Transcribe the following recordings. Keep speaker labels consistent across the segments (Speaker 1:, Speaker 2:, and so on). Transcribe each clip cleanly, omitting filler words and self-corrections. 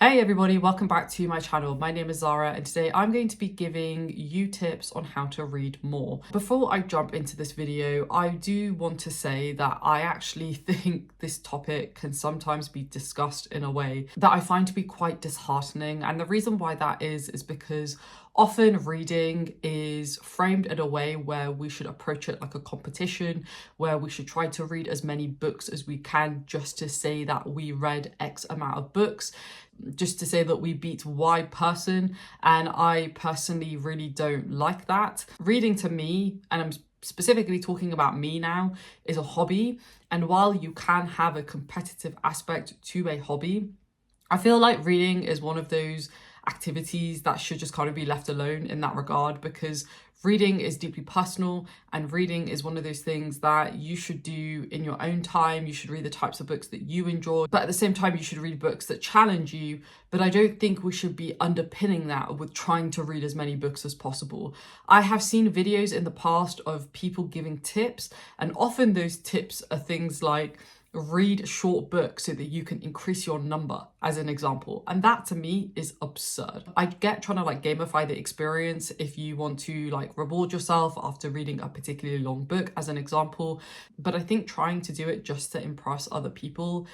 Speaker 1: Hey everybody, welcome back to my channel. My name is Zara and today I'm going to be giving you tips on how to read more. Before I jump into this video, I do want to say that I actually think this topic can sometimes be discussed in a way that I find to be quite disheartening. And the reason why that is because often reading is framed in a way where we should approach it like a competition, where we should try to read as many books as we can just to say that we read X amount of books, just to say that we beat Y person. And I personally really don't like that. Reading to me, and I'm specifically talking about me now, is a hobby. And while you can have a competitive aspect to a hobby, I feel like reading is one of those activities that should just kind of be left alone in that regard, because reading is deeply personal and reading is one of those things that you should do in your own time. You should read the types of books that you enjoy, but at the same time you should read books that challenge you. But I don't think we should be underpinning that with trying to read as many books as possible. I have seen videos in the past of people giving tips, and often those tips are things like read short books so that you can increase your number, as an example. And that to me is absurd. I get trying to gamify the experience if you want to reward yourself after reading a particularly long book, as an example. But I think trying to do it just to impress other people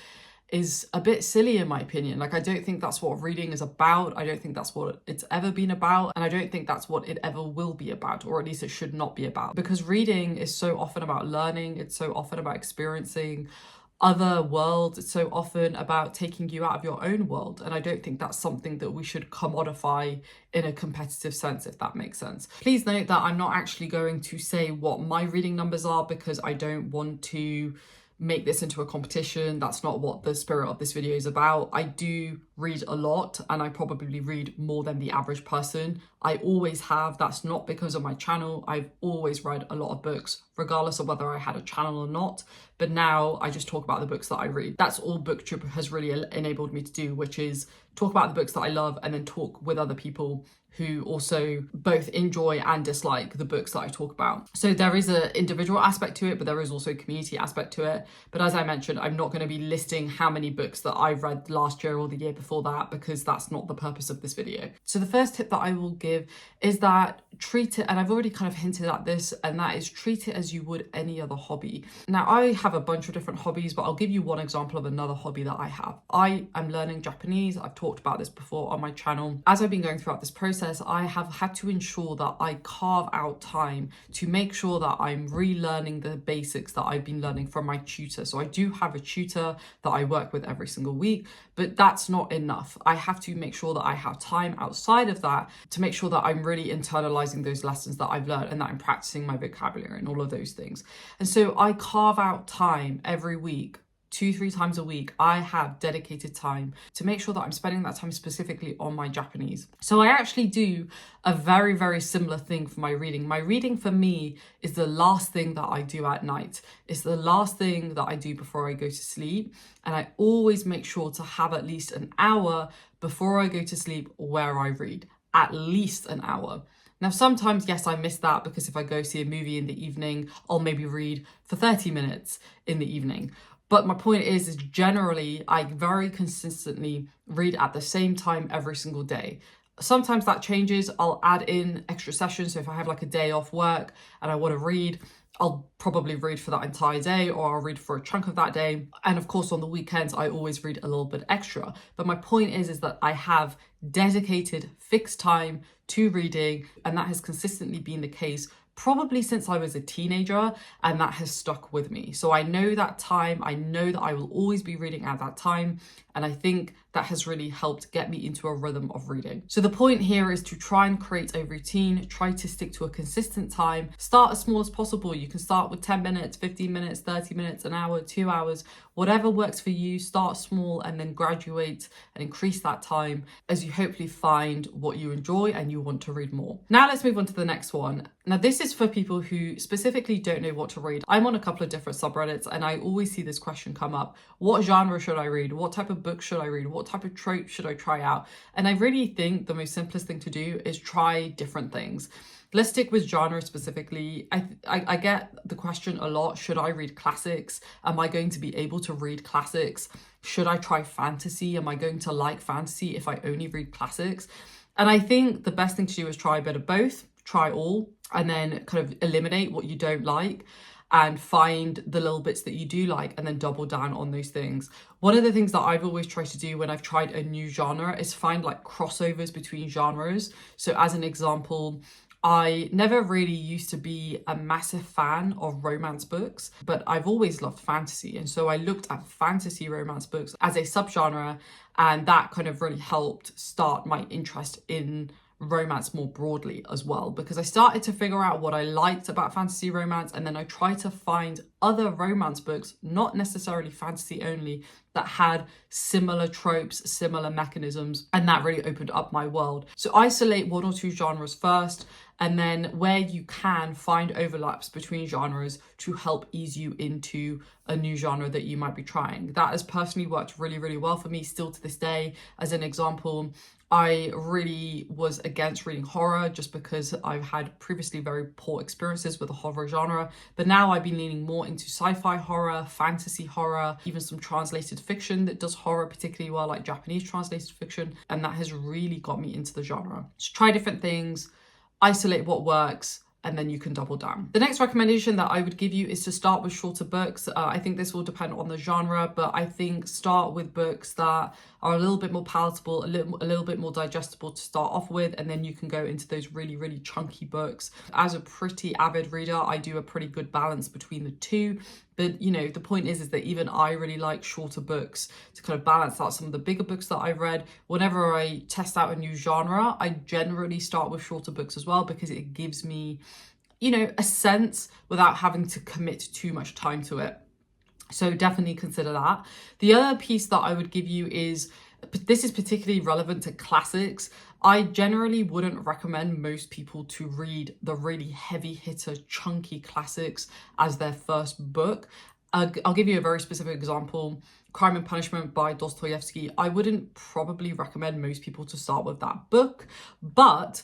Speaker 1: is a bit silly in my opinion. I don't think that's what reading is about. I don't think that's what it's ever been about. And I don't think that's what it ever will be about, or at least it should not be about. Because reading is so often about learning. It's so often about experiencing other worlds. It's so often about taking you out of your own world. And I don't think that's something that we should commodify in a competitive sense, if that makes sense. Please note that I'm not actually going to say what my reading numbers are, because I don't want to make this into a competition. That's not what the spirit of this video is about. I do read a lot, and I probably read more than the average person. I always have. That's not because of my channel. I've always read a lot of books, regardless of whether I had a channel or not. But now I just talk about the books that I read. That's all BookTube has really enabled me to do, which is talk about the books that I love and then talk with other people who also both enjoy and dislike the books that I talk about. So there is an individual aspect to it, but there is also a community aspect to it. But as I mentioned, I'm not going to be listing how many books that I've read last year or the year before that, because that's not the purpose of this video. So the first tip that I will give is that treat it, and I've already kind of hinted at this, and that is treat it as you would any other hobby. Now, I have a bunch of different hobbies, but I'll give you one example of another hobby that I have. I am learning Japanese. I've talked about this before on my channel. As I've been going throughout this process, I have had to ensure that I carve out time to make sure that I'm relearning the basics that I've been learning from my tutor. So I do have a tutor that I work with every single week, but that's not enough. I have to make sure that I have time outside of that to make sure that I'm really internalizing those lessons that I've learned and that I'm practicing my vocabulary and all of those things. And so I carve out time every week. 2-3 times a week, I have dedicated time to make sure that I'm spending that time specifically on my Japanese. So I actually do a very, very similar thing for my reading. My reading for me is the last thing that I do at night. It's the last thing that I do before I go to sleep. And I always make sure to have at least an hour before I go to sleep where I read. At least an hour. Now, sometimes, yes, I miss that, because if I go see a movie in the evening, I'll maybe read for 30 minutes in the evening. But my point is generally, I very consistently read at the same time every single day. Sometimes that changes. I'll add in extra sessions. So if I have a day off work and I want to read, I'll probably read for that entire day, or I'll read for a chunk of that day. And of course, on the weekends, I always read a little bit extra. But my point is that I have dedicated fixed time to reading, and that has consistently been the case probably since I was a teenager, and that has stuck with me. So I know that time, I know that I will always be reading at that time, and I think that has really helped get me into a rhythm of reading. So the point here is to try and create a routine, try to stick to a consistent time, start as small as possible. You can start with 10 minutes, 15 minutes, 30 minutes, an hour, 2 hours, whatever works for you. Start small and then graduate and increase that time as you hopefully find what you enjoy and you want to read more. Now let's move on to the next one. Now this is for people who specifically don't know what to read. I'm on a couple of different subreddits and I always see this question come up. What genre should I read? What type of book should I read? What type of trope should I try out? And I really think the most simplest thing to do is try different things. Let's stick with genre specifically. I get the question a lot, should I read classics? Am I going to be able to read classics? Should I try fantasy? Am I going to like fantasy if I only read classics? And I think the best thing to do is try a bit of both, try all, and then kind of eliminate what you don't like and find the little bits that you do like and then double down on those things. One of the things that I've always tried to do when I've tried a new genre is find like crossovers between genres. So as an example, I never really used to be a massive fan of romance books, but I've always loved fantasy. And so I looked at fantasy romance books as a subgenre, and that kind of really helped start my interest in romance more broadly as well, because I started to figure out what I liked about fantasy romance, and then I tried to find other romance books, not necessarily fantasy only, that had similar tropes, similar mechanisms, and that really opened up my world. So isolate one or two genres first, and then where you can, find overlaps between genres to help ease you into a new genre that you might be trying. That has personally worked really, really well for me still to this day. As an example, I really was against reading horror just because I've had previously very poor experiences with the horror genre. But now I've been leaning more into sci-fi horror, fantasy horror, even some translated fiction that does horror particularly well, like Japanese translated fiction. And that has really got me into the genre. So try different things, isolate what works, and then you can double down. The next recommendation that I would give you is to start with shorter books. I think this will depend on the genre, but I think start with books that are a little bit more palatable, a little bit more digestible to start off with, and then you can go into those really, really chunky books. As a pretty avid reader, I do a pretty good balance between the two. But, you know, the point is that even I really like shorter books to kind of balance out some of the bigger books that I've read. Whenever I test out a new genre, I generally start with shorter books as well, because it gives me, you know, a sense without having to commit too much time to it. So definitely consider that. The other piece that I would give you is, this is particularly relevant to classics. I generally wouldn't recommend most people to read the really heavy hitter, chunky classics as their first book. I'll give you a very specific example. Crime and Punishment by Dostoevsky. I wouldn't probably recommend most people to start with that book, but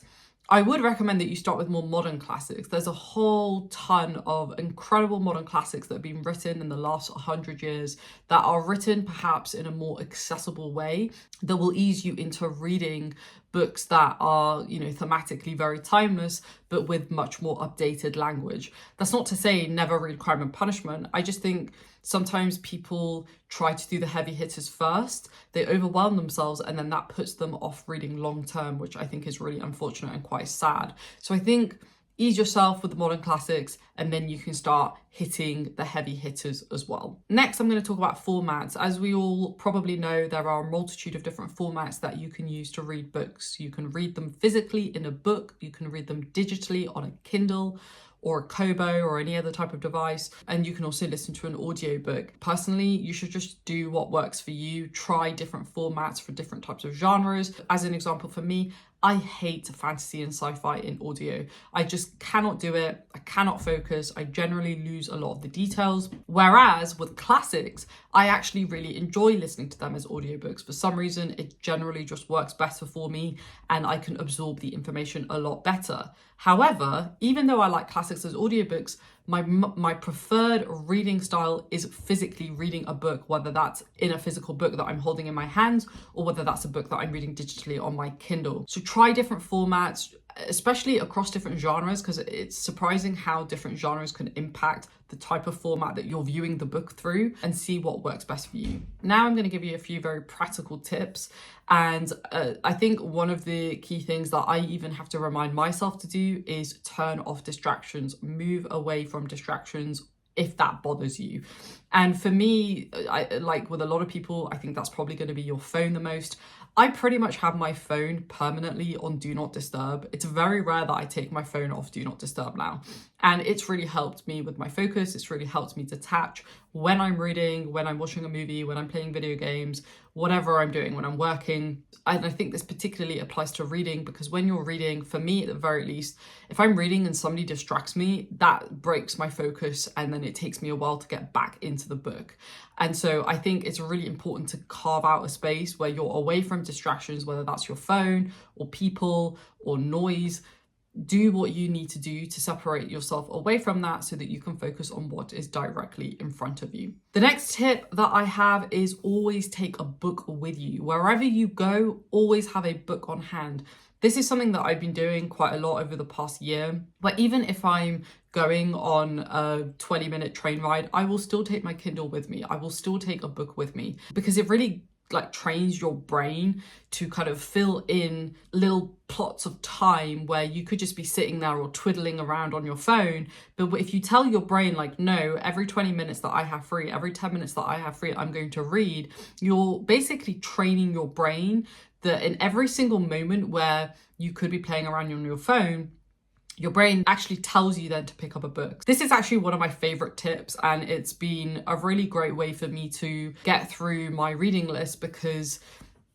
Speaker 1: I would recommend that you start with more modern classics. There's a whole ton of incredible modern classics that have been written in the last 100 years that are written perhaps in a more accessible way that will ease you into reading books that are, you know, thematically very timeless, but with much more updated language. That's not to say never read Crime and Punishment. I just think sometimes people try to do the heavy hitters first, they overwhelm themselves, and then that puts them off reading long term, which I think is really unfortunate and quite sad. So I think ease yourself with the modern classics, and then you can start hitting the heavy hitters as well. Next, I'm going to talk about formats. As we all probably know, there are a multitude of different formats that you can use to read books. You can read them physically in a book, you can read them digitally on a Kindle or a Kobo or any other type of device, and you can also listen to an audiobook. Personally, you should just do what works for you. Try different formats for different types of genres. As an example, for me, I hate fantasy and sci-fi in audio. I just cannot do it. I cannot focus. I generally lose a lot of the details. Whereas with classics, I actually really enjoy listening to them as audiobooks. For some reason, it generally just works better for me and I can absorb the information a lot better. However, even though I like classics as audiobooks, my preferred reading style is physically reading a book, whether that's in a physical book that I'm holding in my hands or whether that's a book that I'm reading digitally on my Kindle. So try different formats, especially across different genres, because it's surprising how different genres can impact the type of format that you're viewing the book through, and see what works best for you. Now I'm going to give you a few very practical tips, and I think one of the key things that I even have to remind myself to do is turn off distractions, move away from distractions if that bothers you. And for me, like with a lot of people, I think that's probably going to be your phone the most. I pretty much have my phone permanently on Do Not Disturb. It's very rare that I take my phone off Do Not Disturb now. And it's really helped me with my focus. It's really helped me detach when I'm reading, when I'm watching a movie, when I'm playing video games, whatever I'm doing, when I'm working. And I think this particularly applies to reading, because when you're reading, for me at the very least, if I'm reading and somebody distracts me, that breaks my focus and then it takes me a while to get back into the book. And so I think it's really important to carve out a space where you're away from distractions, whether that's your phone or people or noise, do what you need to do to separate yourself away from that so that you can focus on what is directly in front of you. The next tip that I have is always take a book with you. Wherever you go, always have a book on hand. This is something that I've been doing quite a lot over the past year, but even if I'm going on a 20-minute train ride, I will still take my Kindle with me. I will still take a book with me because it really trains your brain to kind of fill in little plots of time where you could just be sitting there or twiddling around on your phone. But if you tell your brain no, every 20 minutes that I have free, every 10 minutes that I have free, I'm going to read, you're basically training your brain that in every single moment where you could be playing around on your phone, your brain actually tells you then to pick up a book. This is actually one of my favorite tips, and it's been a really great way for me to get through my reading list because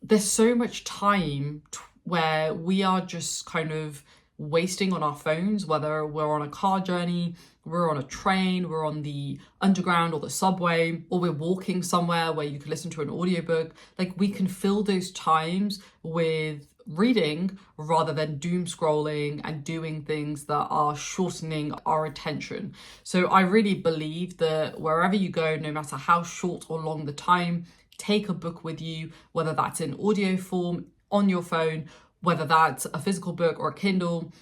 Speaker 1: there's so much time where we are just kind of wasting on our phones, whether we're on a car journey, we're on a train, we're on the underground or the subway, or we're walking somewhere where you can listen to an audiobook. We can fill those times with reading rather than doom scrolling and doing things that are shortening our attention. So I really believe that wherever you go, no matter how short or long the time, take a book with you, whether that's in audio form on your phone, whether that's a physical book or a Kindle.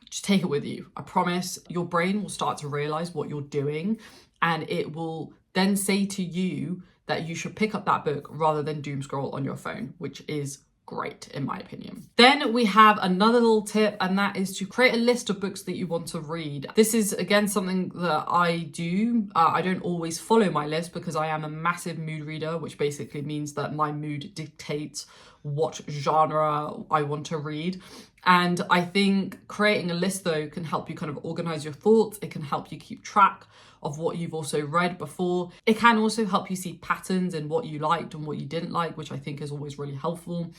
Speaker 1: Just take it with you. I promise your brain will start to realize what you're doing, and it will then say to you that you should pick up that book rather than doom scroll on your phone, which is great in my opinion. Then we have another little tip, and that is to create a list of books that you want to read. This is again something that I do. I don't always follow my list because I am a massive mood reader, which basically means that my mood dictates what genre I want to read. And I think creating a list though can help you kind of organize your thoughts. It can help you keep track of what you've also read before. It can also help you see patterns in what you liked and what you didn't like, which I think is always really helpful.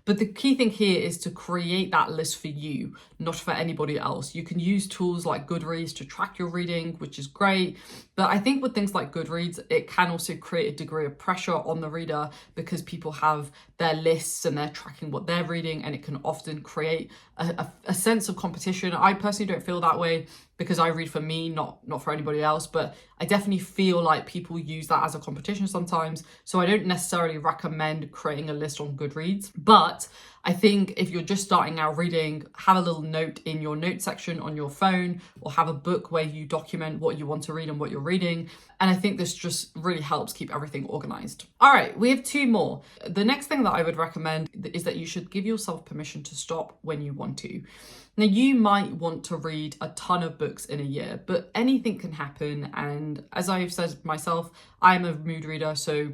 Speaker 1: But the key thing here is to create that list for you, not for anybody else. You can use tools like Goodreads to track your reading, which is great. But I think with things like Goodreads, it can also create a degree of pressure on the reader because people have their lists and they're tracking what they're reading, and it can often create a sense of competition. I personally don't feel that way because I read for me, not for anybody else, but I definitely feel like people use that as a competition sometimes. So I don't necessarily recommend creating a list on Goodreads, but I think if you're just starting out reading, have a little note in your note section on your phone, or have a book where you document what you want to read and what you're reading. And I think this just really helps keep everything organized. All right, we have two more. The next thing that I would recommend is that you should give yourself permission to stop when you want to. Now, you might want to read a ton of books in a year, but anything can happen. And as I've said myself, I'm a mood reader, so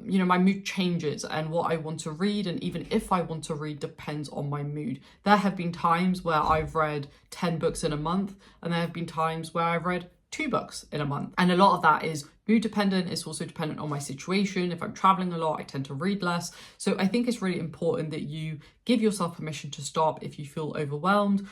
Speaker 1: my mood changes, and what I want to read, and even if I want to read, depends on my mood. There have been times where I've read 10 books in a month, and there have been times where I've read 2 books in a month. And a lot of that is mood dependent. It's also dependent on my situation. If I'm traveling a lot, I tend to read less. So I think it's really important that you give yourself permission to stop if you feel overwhelmed,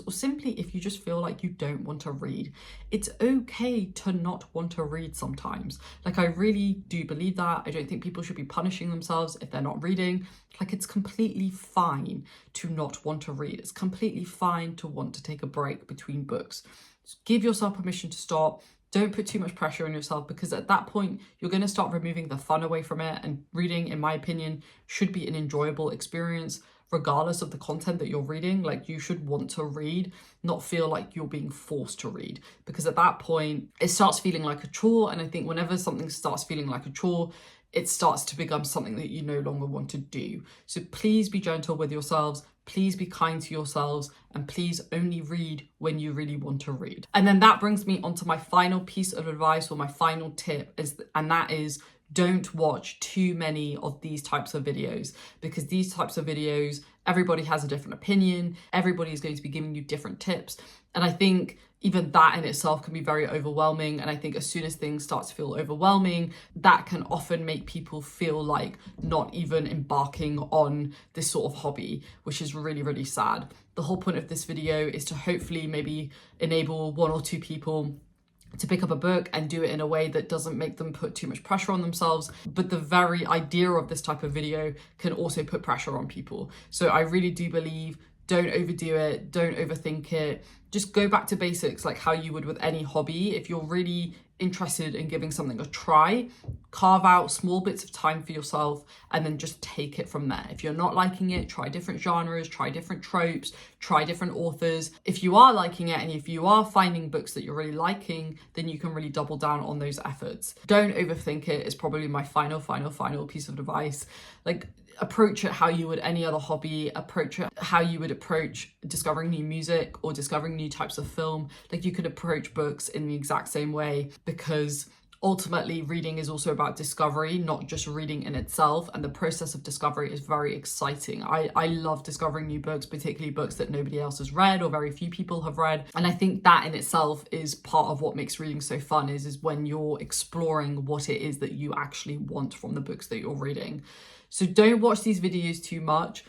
Speaker 1: or simply if you just feel like you don't want to read. It's okay to not want to read sometimes. I really do believe that. I don't think people should be punishing themselves if they're not reading. It's completely fine to not want to read. It's completely fine to want to take a break between books. Just give yourself permission to stop. Don't put too much pressure on yourself, because at that point, you're going to start removing the fun away from it. And reading, in my opinion, should be an enjoyable experience, regardless of the content that you're reading. You should want to read, not feel like you're being forced to read, because at that point, it starts feeling like a chore. And I think whenever something starts feeling like a chore, it starts to become something that you no longer want to do. So please be gentle with yourselves. Please be kind to yourselves, and please only read when you really want to read. And then that brings me on to my final piece of advice, or my final tip, and that is, don't watch too many of these types of videos, because these types of videos, everybody has a different opinion. Everybody is going to be giving you different tips. And I think even that in itself can be very overwhelming. And I think as soon as things start to feel overwhelming, that can often make people feel like not even embarking on this sort of hobby, which is really, really sad. The whole point of this video is to hopefully maybe enable 1 or 2 people to pick up a book and do it in a way that doesn't make them put too much pressure on themselves. But the very idea of this type of video can also put pressure on people. So I really do believe, Don't overdo it, don't overthink it. Just go back to basics like how you would with any hobby. If you're really interested in giving something a try, carve out small bits of time for yourself and then just take it from there. If you're not liking it, try different genres, try different tropes, try different authors. If you are liking it and if you are finding books that you're really liking, then you can really double down on those efforts. Don't overthink it is probably my final piece of advice. Like, approach it how you would any other hobby, approach it how you would approach discovering new music or discovering new types of film. Like, you could approach books in the exact same way, because ultimately reading is also about discovery, not just reading in itself, and the process of discovery is very exciting. I love discovering new books, particularly books that nobody else has read or very few people have read, and I think that in itself is part of what makes reading so fun, is when you're exploring what it is that you actually want from the books that you're reading. So don't watch these videos too much.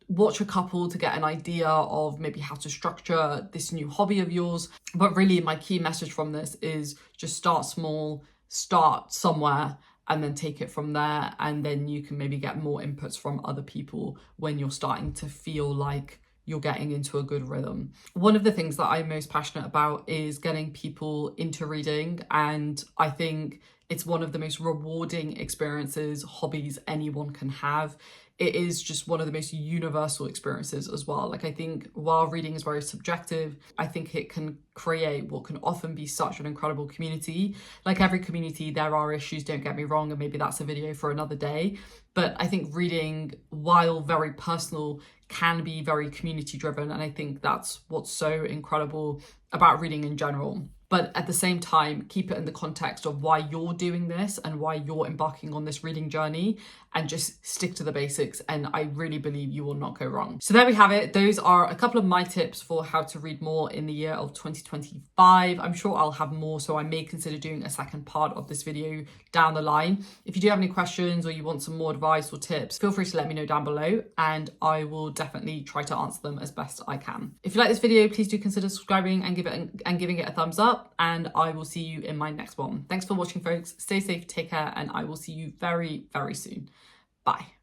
Speaker 1: Watch a couple to get an idea of maybe how to structure this new hobby of yours. But really, my key message from this is just start small, start somewhere, and then take it from there. And then you can maybe get more inputs from other people when you're starting to feel like you're getting into a good rhythm. One of the things that I'm most passionate about is getting people into reading, and I think it's one of the most rewarding experiences, hobbies anyone can have. It is just one of the most universal experiences as well. Like, I think while reading is very subjective, I think it can create what can often be such an incredible community. Like every community, there are issues, don't get me wrong, and maybe that's a video for another day. But I think reading, while very personal, can be very community driven. And I think that's what's so incredible about reading in general. But at the same time, keep it in the context of why you're doing this and why you're embarking on this reading journey, and just stick to the basics. And I really believe you will not go wrong. So there we have it. Those are a couple of my tips for how to read more in the year of 2025. I'm sure I'll have more, so I may consider doing a second part of this video down the line. If you do have any questions or you want some more advice or tips, feel free to let me know down below and I will definitely try to answer them as best I can. If you like this video, please do consider subscribing and giving it a thumbs up, and I will see you in my next one. Thanks for watching, folks. Stay safe, take care, and I will see you very, very soon. Bye.